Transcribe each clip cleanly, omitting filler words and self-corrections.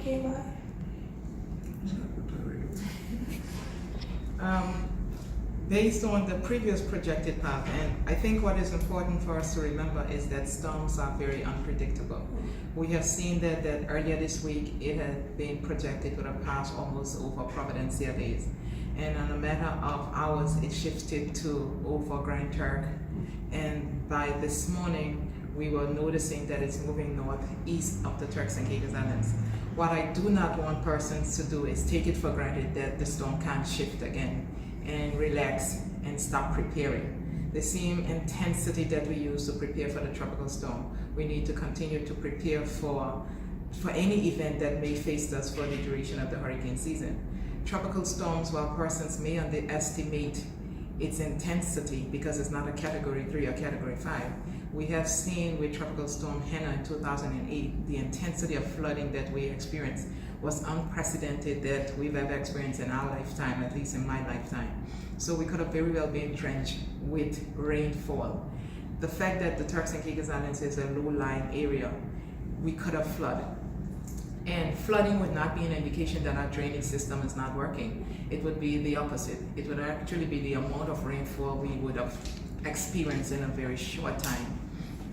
came by? Based on the previous projected path, and I think what is important for us to remember is that storms are very unpredictable. We have seen that earlier this week it had been projected to have passed almost over Providencia days, and in a matter of hours it shifted to over Grand Turk, and by this morning we were noticing that it's moving northeast of the Turks and Caicos Islands. What I do not want persons to do is take it for granted that the storm can't shift again and relax and stop preparing. The same intensity that we use to prepare for the tropical storm, we need to continue to prepare for any event that may face us for the duration of the hurricane season. Tropical storms, while persons may underestimate its intensity because it's not a category 3 or category 5, we have seen with Tropical Storm Hannah in 2008, the intensity of flooding that we experienced was unprecedented that we've ever experienced in our lifetime, at least in my lifetime. So we could have very well been drenched with rainfall. The fact that the Turks and Caicos Islands is a low-lying area, we could have flooded. And flooding would not be an indication that our drainage system is not working. It would be the opposite. It would actually be the amount of rainfall we would have experienced in a very short time.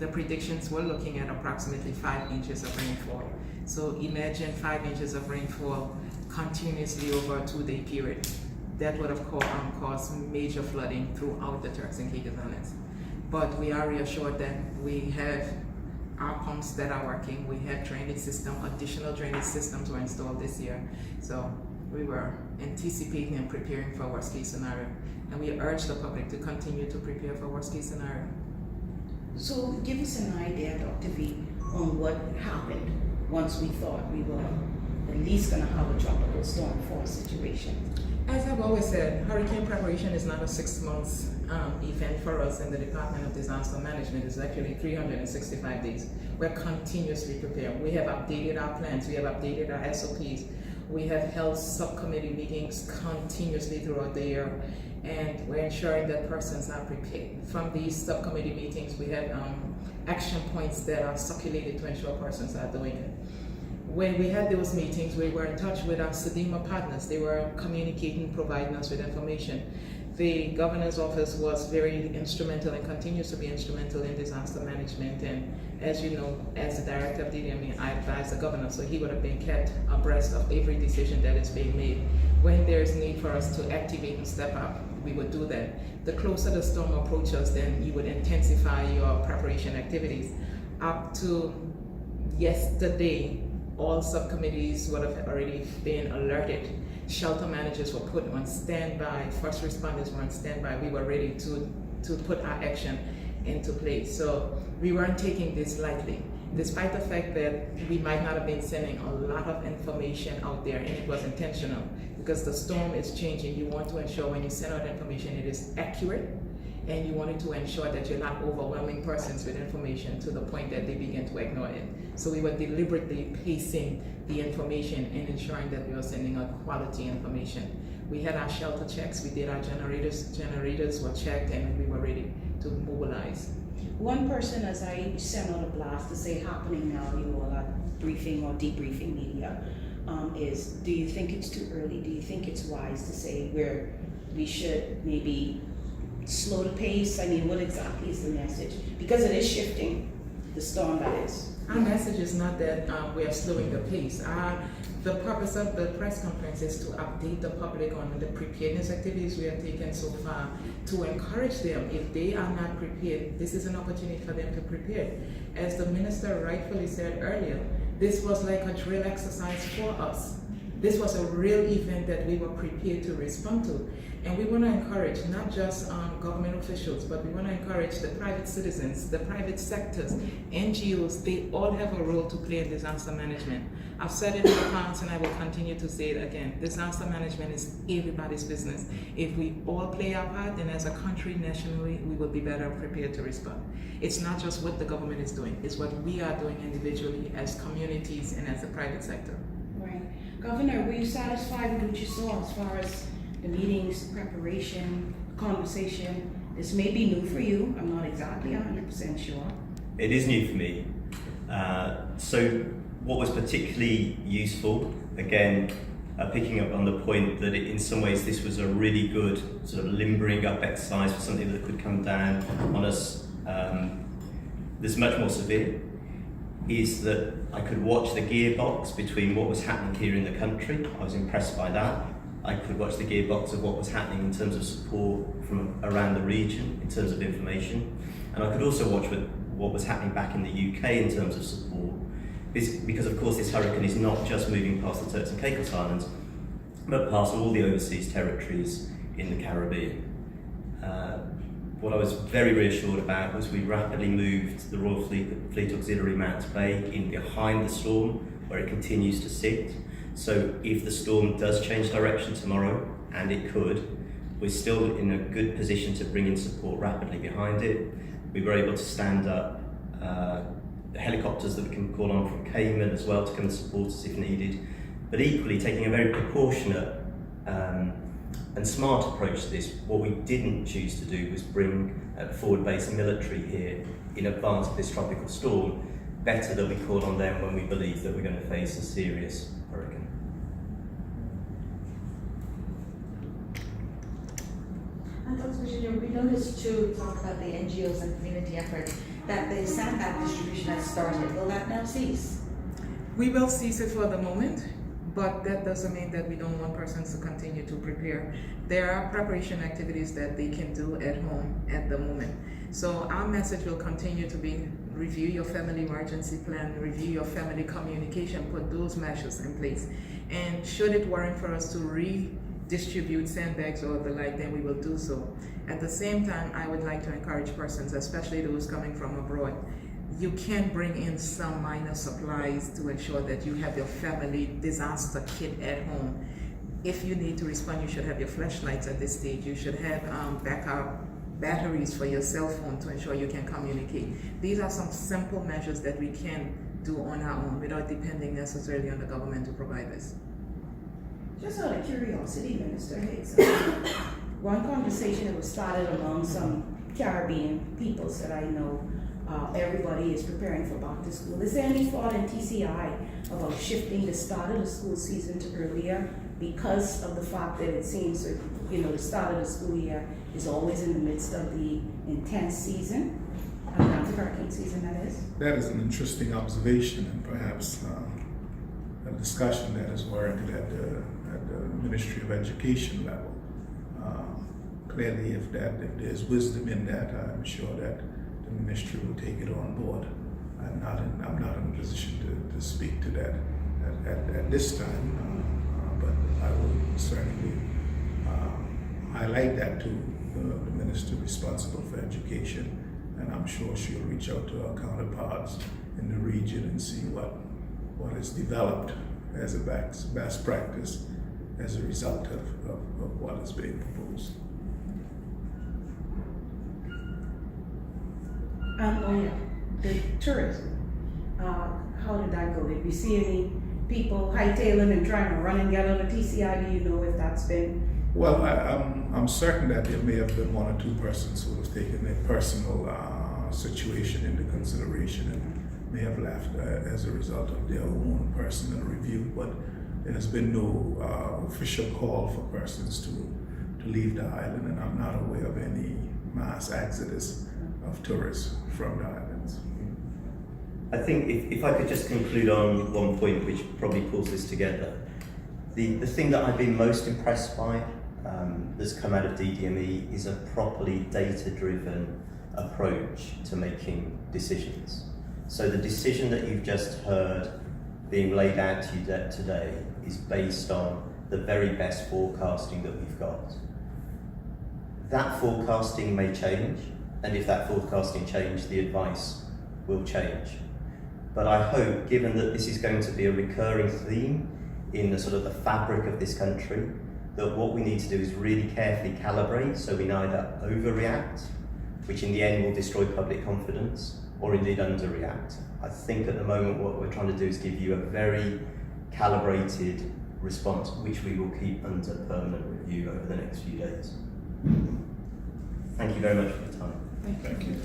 The predictions were looking at approximately 5 inches of rainfall. So imagine 5 inches of rainfall continuously over a 2-day period. That would have caused major flooding throughout the Turks and Caicos Islands. But we are reassured that we have our pumps that are working. We have drainage system, additional drainage systems were installed this year. So we were anticipating and preparing for worst case scenario. And we urge the public to continue to prepare for worst case scenario. So give us an idea, Dr. V, on what happened once we thought we were at least going to have a tropical storm fall situation. As I've always said, hurricane preparation is not a 6 months event for us in the Department of Disaster Management. It's actually 365 days. We're continuously preparing. We have updated our plans. We have updated our SOPs. We have held subcommittee meetings continuously throughout the year, and we're ensuring that persons are prepared. From these subcommittee meetings, we have action points that are circulated to ensure persons are doing it. When we had those meetings, we were in touch with our SEDEMA partners. They were communicating, providing us with information. The governor's office was very instrumental and continues to be instrumental in disaster management. And as you know, as the director of DDME, I advise the governor, so he would have been kept abreast of every decision that is being made. When there's need for us to activate and step up, we would do that. The closer the storm approaches, then you would intensify your preparation activities. Up to yesterday, all subcommittees would have already been alerted. Shelter managers were put on standby, first responders were on standby. We were ready to put our action into place. So we weren't taking this lightly, despite the fact that we might not have been sending a lot of information out there, and it was intentional because the storm is changing. You want to ensure when you send out information it is accurate, and you wanted to ensure that you're not overwhelming persons with information to the point that they begin to ignore it. So we were deliberately pacing the information and ensuring that we were sending out quality information. We had our shelter checks, we did our generators were checked, and we were ready to mobilize. One person, as I sent out a blast to say happening now, you all are briefing or debriefing media, is do you think it's too early? Do you think it's wise to say we should maybe slow the pace? I mean, what exactly is the message? Because it is shifting, the storm that is. Our message is not that we are slowing the pace. The purpose of the press conference is to update the public on the preparedness activities we have taken so far, to encourage them. If they are not prepared, this is an opportunity for them to prepare. As the minister rightfully said earlier, this was like a drill exercise for us. This was a real event that we were prepared to respond to. And we want to encourage not just government officials, but we want to encourage the private citizens, the private sectors, NGOs. They all have a role to play in disaster management. I've said it in the past and I will continue to say it again. Disaster management is everybody's business. If we all play our part, then as a country, nationally, we will be better prepared to respond. It's not just what the government is doing, it's what we are doing individually as communities and as the private sector. Right. Governor, were you satisfied with what you saw as far as the meetings, preparation, conversation? This may be new for you. I'm not exactly 100% sure. It is new for me. So what was particularly useful, again, picking up on the point that in some ways this was a really good sort of limbering up exercise for something that could come down on us that's much more severe, is that I could watch the gearbox between what was happening here in the country. I was impressed by that. I could watch the gearbox of what was happening in terms of support from around the region, in terms of information. And I could also watch what was happening back in the UK in terms of support. Because of course this hurricane is not just moving past the Turks and Caicos Islands, but past all the overseas territories in the Caribbean. What I was very reassured about was we rapidly moved the Royal Fleet Auxiliary Mounts Bay in behind the storm, where it continues to sit. So if the storm does change direction tomorrow, and it could, we're still in a good position to bring in support rapidly behind it. We were able to stand up helicopters that we can call on from Cayman as well to come and support us if needed. But equally, taking a very proportionate and smart approach to this, what we didn't choose to do was bring forward-based military here in advance of this tropical storm. Better that we call on them when we believe that we're going to face a serious hurricane. And Dr. Virginia, we noticed too, talk about the NGOs and community effort, that the sandbag distribution has started. Will that now cease? We will cease it for the moment, but that doesn't mean that we don't want persons to continue to prepare. There are preparation activities that they can do at home at the moment. So our message will continue to be review your family emergency plan, review your family communication, put those measures in place. And should it warrant for us to redistribute sandbags or the like, then we will do so. At the same time, I would like to encourage persons, especially those coming from abroad, you can bring in some minor supplies to ensure that you have your family disaster kit at home. If you need to respond, you should have your flashlights at this stage. You should have backup batteries for your cell phone to ensure you can communicate. These are some simple measures that we can do on our own without depending necessarily on the government to provide this. Just out of curiosity, Minister Hicks, one conversation that was started among some Caribbean peoples that I know, everybody is preparing for back to school. Is there any thought in TCI about shifting the start of the school season to earlier because of the fact that it seems that, the start of the school year is always in the midst of the intense season, the hurricane season that is? That is an interesting observation and perhaps a discussion that is warranted at the Ministry of Education level. Clearly, if there's wisdom in that, I'm sure that the ministry will take it on board. I'm not in a position to speak to that at this time, but I will certainly highlight that to the minister responsible for education, and I'm sure she'll reach out to our counterparts in the region and see what is developed as a best practice as a result of what is being proposed. The tourism, how did that go? Did we see any people hightailing and trying to run and get on a TCI? Do you know if that's been? Well, I'm certain that there may have been one or two persons who have taken their personal situation into consideration and may have left as a result of their own personal review, but there has been no official call for persons to leave the island, and I'm not aware of any mass exodus of tourists from the islands. I think if I could just conclude on one point which probably pulls this together. The thing that I've been most impressed by that's come out of DDME is a properly data-driven approach to making decisions. So the decision that you've just heard being laid out to you today is based on the very best forecasting that we've got. That forecasting may change, and if that forecasting changes, the advice will change. But I hope, given that this is going to be a recurring theme in the sort of the fabric of this country, that what we need to do is really carefully calibrate so we neither overreact, which in the end will destroy public confidence, or indeed underreact. I think at the moment what we're trying to do is give you a very calibrated response, which we will keep under permanent review over the next few days. Thank you very much for your time. Thank you.